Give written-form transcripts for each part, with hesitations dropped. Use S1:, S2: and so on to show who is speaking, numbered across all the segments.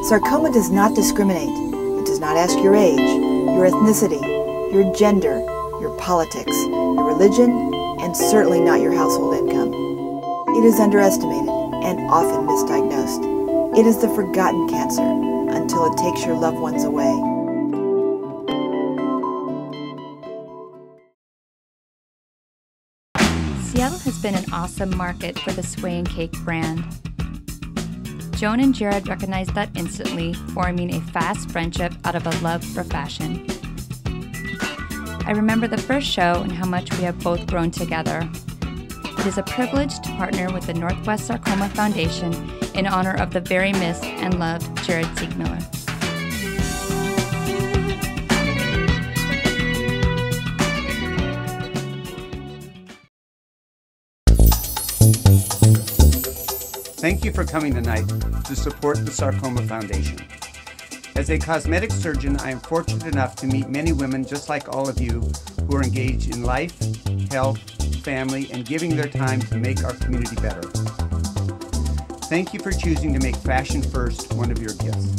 S1: Sarcoma does not discriminate. It does not ask your age, your ethnicity, your gender, your politics, your religion, and certainly not your household income. It is underestimated and often misdiagnosed. It is the forgotten cancer until it takes your loved ones away.
S2: Seattle has been an awesome market for the Sway & Cake brand. Joan and Jared recognized that instantly, forming a fast friendship out of a love for fashion. I remember the first show and how much we have both grown together. It is a privilege to partner with the Northwest Sarcoma Foundation in honor of the very missed and loved Jared Siegmiller.
S3: Thank you for coming tonight to support the Sarcoma Foundation. As a cosmetic surgeon, I am fortunate enough to meet many women just like all of you who are engaged in life, health, family, and giving their time to make our community better. Thank you for choosing to make Fashion First one of your gifts.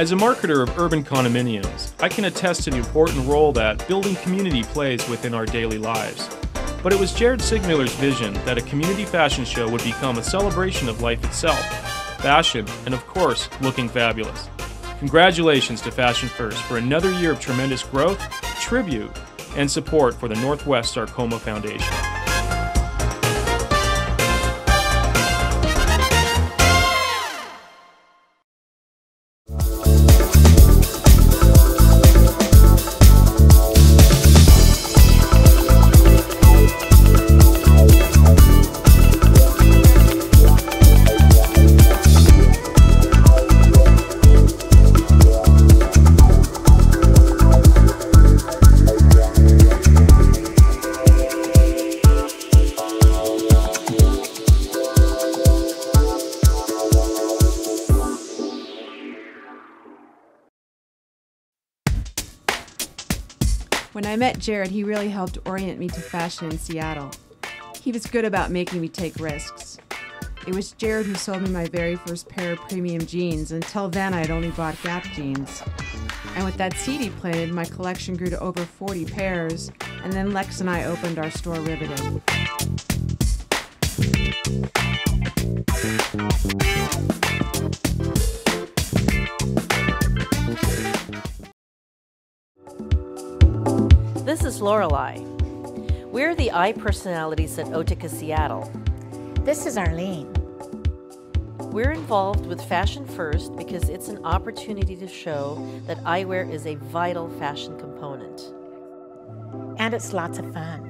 S4: As a marketer of urban condominiums, I can attest to the important role that building community plays within our daily lives. But it was Jared Siegmiller's vision that a community fashion show would become a celebration of life itself, fashion, and of course, looking fabulous. Congratulations to Fashion First for another year of tremendous growth, tribute, and support for the Northwest Sarcoma Foundation.
S5: When I met Jared, he really helped orient me to fashion in Seattle. He was good about making me take risks. It was Jared who sold me my very first pair of premium jeans. Until then, I had only bought Gap jeans. And with that seed he planted, my collection grew to over 40 pairs, and then Lex and I opened our store Riveted.
S6: This is Lorelei. We're the eye personalities at Otica Seattle.
S7: This is Arlene.
S6: We're involved with Fashion First because it's an opportunity to show that eyewear is a vital fashion component.
S7: And it's lots of fun.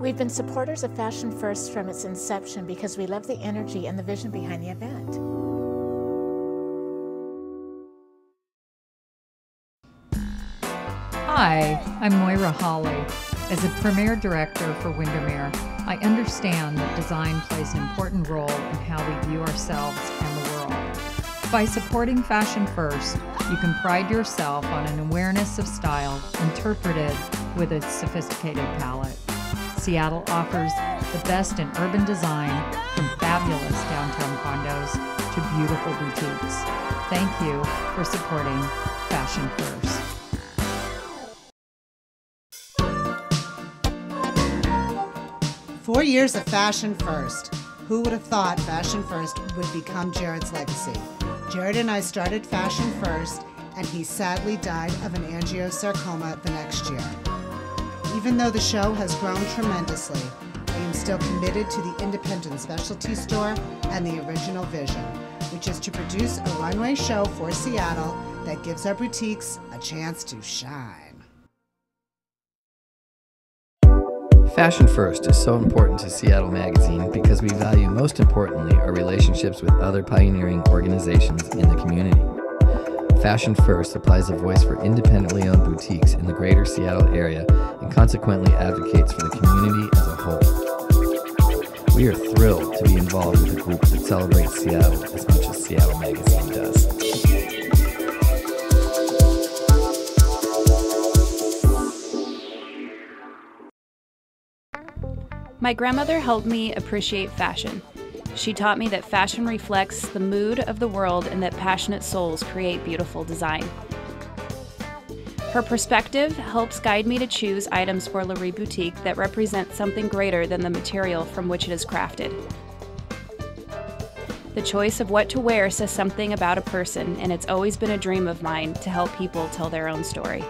S7: We've been supporters of Fashion First from its inception because we love the energy and the vision behind the event.
S8: Hi, I'm Moira Hawley. As a premier director for Windermere, I understand that design plays an important role in how we view ourselves and the world. By supporting Fashion First, you can pride yourself on an awareness of style interpreted with a sophisticated palette. Seattle offers the best in urban design, from fabulous downtown condos to beautiful boutiques. Thank you for supporting Fashion First.
S9: Four years of Fashion First. Who would have thought Fashion First would become Jared's legacy? Jared and I started Fashion First, and he sadly died of an angiosarcoma the next year. Even though the show has grown tremendously, I am still committed to the independent specialty store and the original vision, which is to produce a runway show for Seattle that gives our boutiques a chance to shine.
S10: Fashion First is so important to Seattle Magazine because we value, most importantly, our relationships with other pioneering organizations in the community. Fashion First applies a voice for independently owned boutiques in the greater Seattle area and consequently advocates for the community as a whole. We are thrilled to be involved with a group that celebrates Seattle as much as Seattle Magazine does.
S11: My grandmother helped me appreciate fashion. She taught me that fashion reflects the mood of the world and that passionate souls create beautiful design. Her perspective helps guide me to choose items for La Rue Boutique that represent something greater than the material from which it is crafted. The choice of what to wear says something about a person, and it's always been a dream of mine to help people tell their own story.